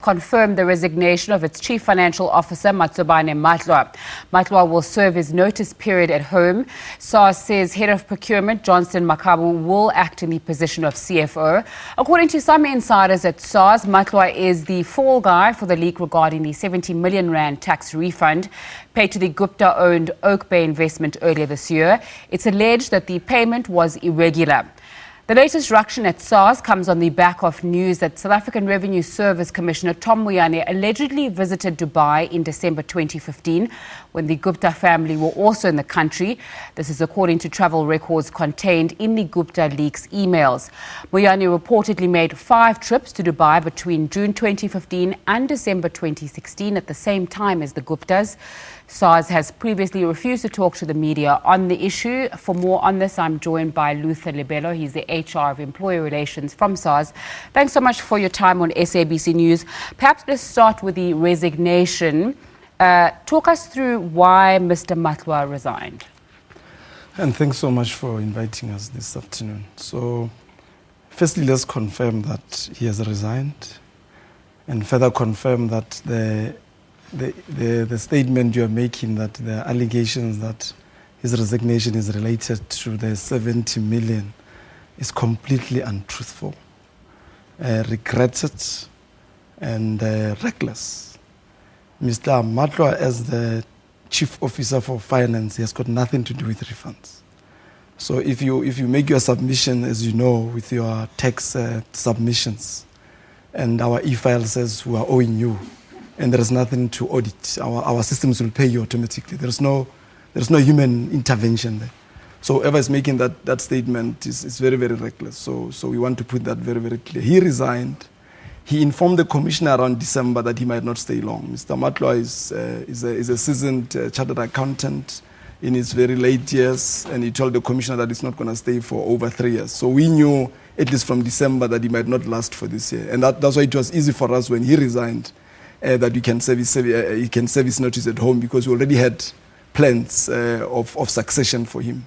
confirmed the resignation of its Chief Financial Officer, Matsobane Matlwa. Matlwa will serve his notice period at home. SARS says Head of Procurement Johnston Makabu will act in the position of CFO. According to some insiders at SARS, Matlwa is the fall guy for the leak regarding the 70 million rand tax refund paid to the Gupta-owned Oak Bay investment earlier this year. It's alleged that the payment was irregular. The latest ruction at SARS comes on the back of news that South African Revenue Service Commissioner Tom Moyane allegedly visited Dubai in December 2015 when the Gupta family were also in the country. This is according to travel records contained in the Gupta leaks emails. Moyane reportedly made 5 trips to Dubai between June 2015 and December 2016 at the same time as the Guptas. SARS has previously refused to talk to the media on the issue. For more on this, I'm joined by Luther Lebello. He's the HR of Employee Relations from SARS. Thanks so much for your time on SABC News. Perhaps let's start with the resignation. Talk us through why Mr. Matlwa resigned. And thanks so much for inviting us this afternoon. So, firstly, let's confirm that he has resigned and further confirm that the statement you are making, that the allegations that his resignation is related to the 70 million is completely untruthful, regretted and reckless. Mr. Matlwa, as the Chief Officer for Finance, he has got nothing to do with refunds. So if you make your submission, as you know, with your tax submissions, and our e-file says we are owing you, and there is nothing to audit, our systems will pay you automatically. There's no human intervention there. So whoever is making that statement is very, very reckless. So we want to put that very, very clear. He resigned. He informed the commissioner around December that he might not stay long. Mr. Matlwa is a seasoned chartered accountant in his very late years, and he told the commissioner that he's not going to stay for over 3 years. So we knew, at least from December, that he might not last for this year. And that's why it was easy for us when he resigned that he can serve his notice at home, because we already had plans of succession for him.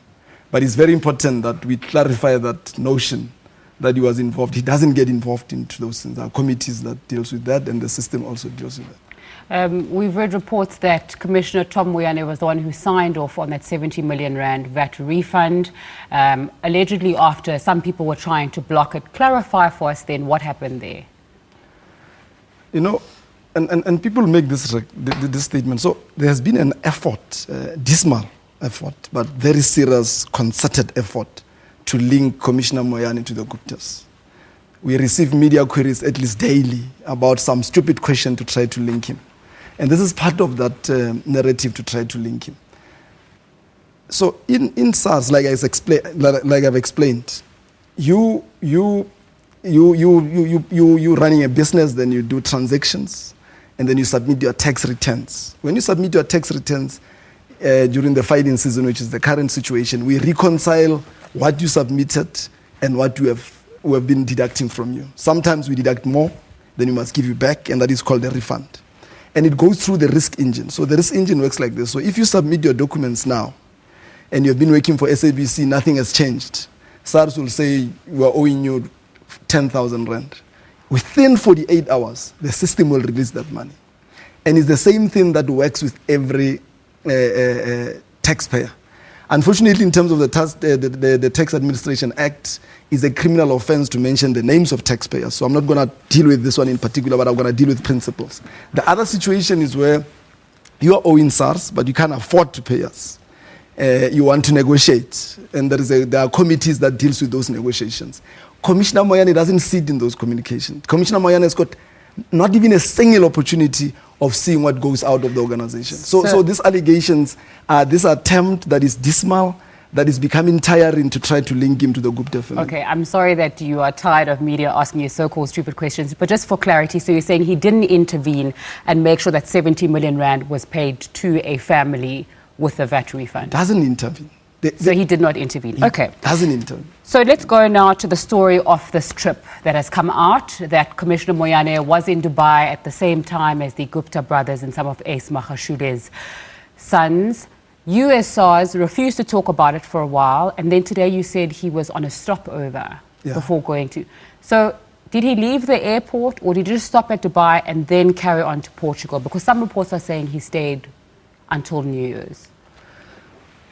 But it's very important that we clarify that notion that he was involved. He doesn't get involved into those things. There are committees that deals with that, and the system also deals with that. We've read reports that Commissioner Tom Moyane was the one who signed off on that 70 million rand VAT refund, allegedly after some people were trying to block it. Clarify for us then what happened there. You know, and people make this statement. So there has been an effort, dismal effort, but very serious, concerted effort to link Commissioner Moyane to the Guptas. We receive media queries at least daily about some stupid question to try to link him. And this is part of that narrative to try to link him. So in SARS, like I've explained, you running a business, then you do transactions, and then you submit your tax returns. When you submit your tax returns during the filing season, which is the current situation, we reconcile what you submitted and what we have been deducting from you. Sometimes we deduct more than you must give you back, and that is called a refund. And it goes through the risk engine. So the risk engine works like this. So if you submit your documents now, and you've been working for SABC, nothing has changed, SARS will say we are owing you 10,000 rand. Within 48 hours, the system will release that money. And it's the same thing that works with every taxpayer. Unfortunately, in terms of the Tax Administration Act, is a criminal offense to mention the names of taxpayers. So I'm not going to deal with this one in particular, but I'm going to deal with principles. The other situation is where you are owing SARS, but you can't afford to pay us. You want to negotiate, and there are committees that deals with those negotiations. Commissioner Moyane doesn't sit in those communications. Commissioner Moyane has got not even a single opportunity of seeing what goes out of the organization. So these allegations are this attempt that is dismal, that is becoming tiring to try to link him to the Gupta family. Okay, I'm sorry that you are tired of media asking you so-called stupid questions, but just for clarity, so you're saying he didn't intervene and make sure that 70 million rand was paid to a family with a VAT refund? Doesn't intervene. So he did not intervene. Okay. Doesn't intervene. So let's go now to the story of this trip that has come out, that Commissioner Moyane was in Dubai at the same time as the Gupta brothers and some of Ace Magashule's sons. US SARS refused to talk about it for a while, and then today you said he was on a stopover before going to. So Did he leave the airport or did he just stop at Dubai and then carry on to Portugal? Because some reports are saying he stayed until New Year's.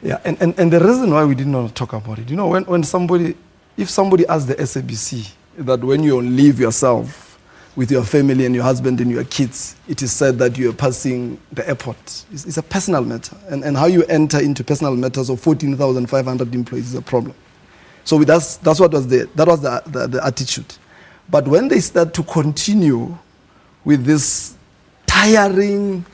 Yeah, and the reason why we didn't want to talk about it, you know, when somebody, if somebody asks the SABC that when you leave yourself with your family and your husband and your kids, it is said that you are passing the airport. It's a personal matter. And how you enter into personal matters of 14,500 employees is a problem. So that's what was the attitude. But when they start to continue with this tiring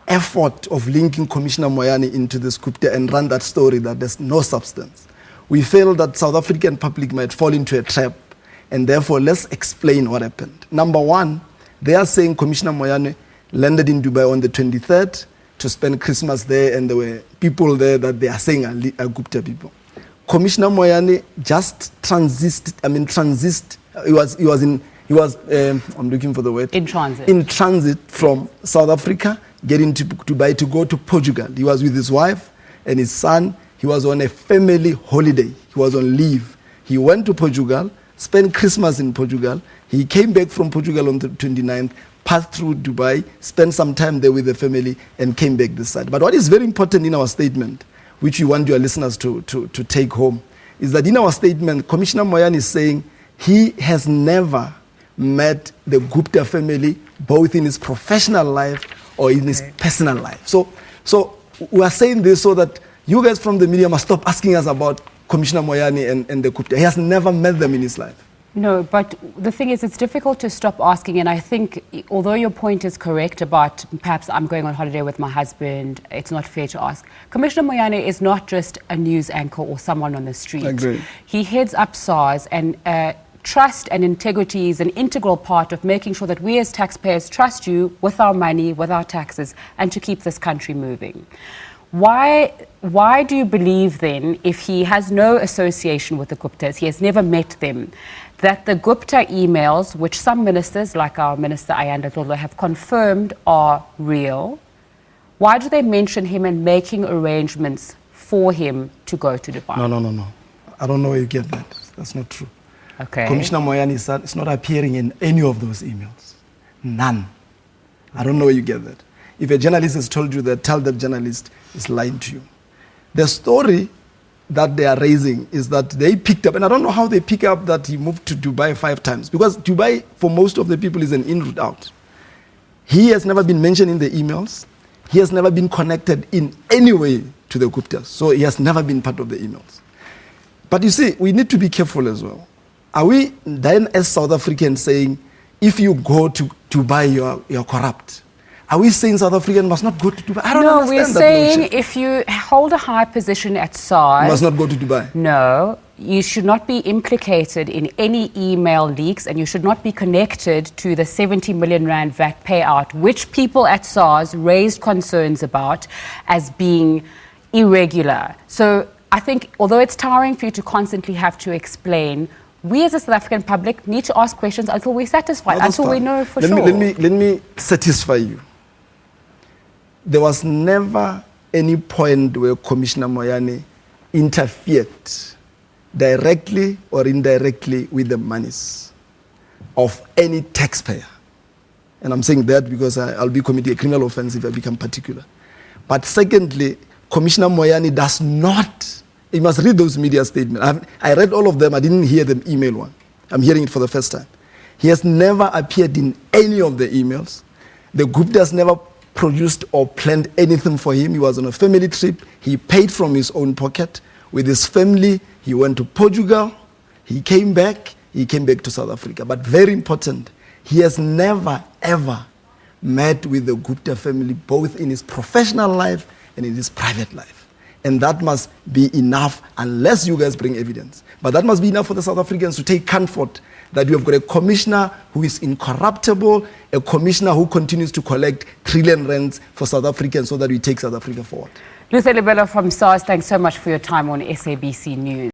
effort of linking Commissioner Moyane into this Gupta and run that story that there's no substance, we feel that South African public might fall into a trap, and therefore let's explain what happened. Number one, they are saying Commissioner Moyane landed in Dubai on the 23rd to spend Christmas there, and there were people there that they are saying are Gupta people. Commissioner Moyane just I'm looking for the word. In transit. In transit from South Africa, getting to Dubai to go to Portugal. He was with his wife and his son. He was on a family holiday. He was on leave. He went to Portugal, spent Christmas in Portugal. He came back from Portugal on the 29th, passed through Dubai, spent some time there with the family, and came back this side. But what is very important in our statement, which we want your listeners to take home, is that in our statement, Commissioner Moyane is saying he has never met the Gupta family, both in his professional life or in his personal life. So we are saying this so that you guys from the media must stop asking us about Commissioner Moyane and the Gupta. He has never met them in his life. No, but the thing is, it's difficult to stop asking, and I think, although your point is correct about perhaps I'm going on holiday with my husband, it's not fair to ask. Commissioner Moyane is not just a news anchor or someone on the street. I agree. He heads up SARS, and trust and integrity is an integral part of making sure that we as taxpayers trust you with our money, with our taxes, and to keep this country moving. Why do you believe then, if he has no association with the Guptas, he has never met them, that the Gupta emails, which some ministers, like our Minister Ayanda Tolo, have confirmed are real, why do they mention him and making arrangements for him to go to Dubai? No. I don't know where you get that. That's not true. Okay. Commissioner Moyane is not appearing in any of those emails. None. I don't know where you get that. If a journalist has told you that, tell that journalist is lying to you. The story that they are raising is that they picked up, and I don't know how they pick up that he moved to Dubai 5 times, because Dubai, for most of the people, is an in route out. He has never been mentioned in the emails. He has never been connected in any way to the Guptas, so he has never been part of the emails. But you see, we need to be careful as well. Are we then, as South Africans, saying, if you go to Dubai, you're corrupt? Are we saying South African must not go to Dubai? I don't understand that. No, we're saying if you hold a high position at SARS... You must not go to Dubai. No, you should not be implicated in any email leaks, and you should not be connected to the 70 million rand VAT payout, which people at SARS raised concerns about as being irregular. So I think, although it's tiring for you to constantly have to explain, we as a South African public need to ask questions until we're satisfied, until we know for sure. Let me satisfy you. There was never any point where Commissioner Moyane interfered directly or indirectly with the monies of any taxpayer. And I'm saying that because I'll be committing a criminal offense if I become particular. But secondly, Commissioner Moyane does not, you must read those media statements. I read all of them, I didn't hear the email one. I'm hearing it for the first time. He has never appeared in any of the emails. The Guptas never produced or planned anything for him. He was on a family trip. He paid from his own pocket. With his family, he went to Portugal. He came back to South Africa. But very important, he has never, ever met with the Gupta family, both in his professional life and in his private life. And that must be enough, unless you guys bring evidence. But that must be enough for the South Africans to take comfort that you have got a commissioner who is incorruptible, a commissioner who continues to collect trillion rands for South Africans so that we take South Africa forward. Luther Lebelo from SARS, thanks so much for your time on SABC News.